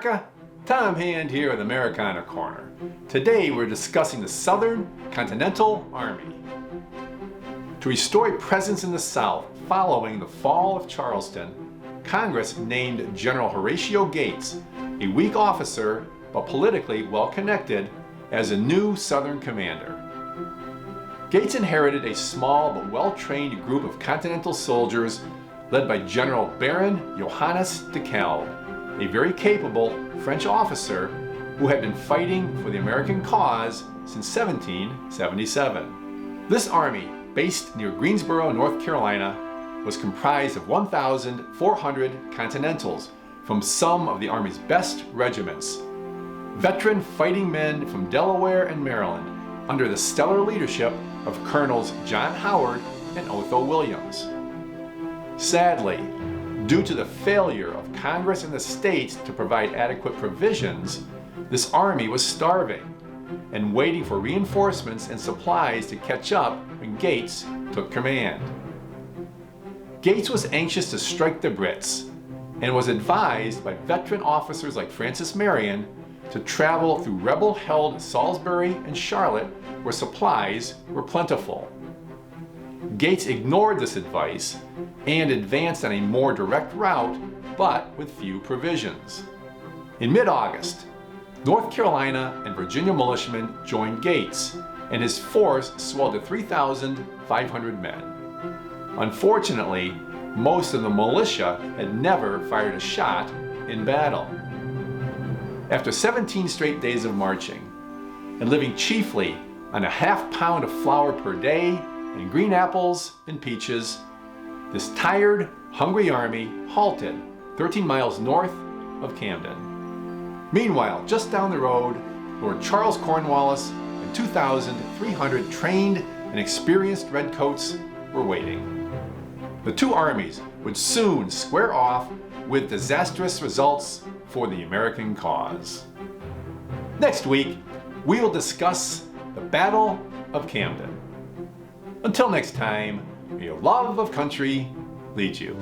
America? Tom Hand here with Americana Corner. Today we're discussing the Southern Continental Army. To restore a presence in the South following the fall of Charleston, Congress named General Horatio Gates, a weak officer but politically well-connected, as a new Southern commander. Gates inherited a small but well-trained group of Continental soldiers led by General Baron Johannes de Kalb, a very capable French officer who had been fighting for the American cause since 1777. This army, based near Greensboro, North Carolina, was comprised of 1,400 Continentals from some of the Army's best regiments, veteran fighting men from Delaware and Maryland, under the stellar leadership of Colonels John Howard and Otho Williams. Sadly, due to the failure of Congress and the states to provide adequate provisions, this army was starving and waiting for reinforcements and supplies to catch up when Gates took command. Gates was anxious to strike the Brits and was advised by veteran officers like Francis Marion to travel through rebel-held Salisbury and Charlotte, where supplies were plentiful. Gates ignored this advice and advanced on a more direct route, but with few provisions. In mid-August, North Carolina and Virginia militiamen joined Gates, and his force swelled to 3,500 men. Unfortunately, most of the militia had never fired a shot in battle. After 17 straight days of marching, and living chiefly on a half-pound of flour per day and green apples and peaches, this tired, hungry army halted 13 miles north of Camden. Meanwhile, just down the road, Lord Charles Cornwallis and 2,300 trained and experienced redcoats were waiting. The two armies would soon square off with disastrous results for the American cause. Next week, we will discuss the Battle of Camden. Until next time, may your love of country lead you.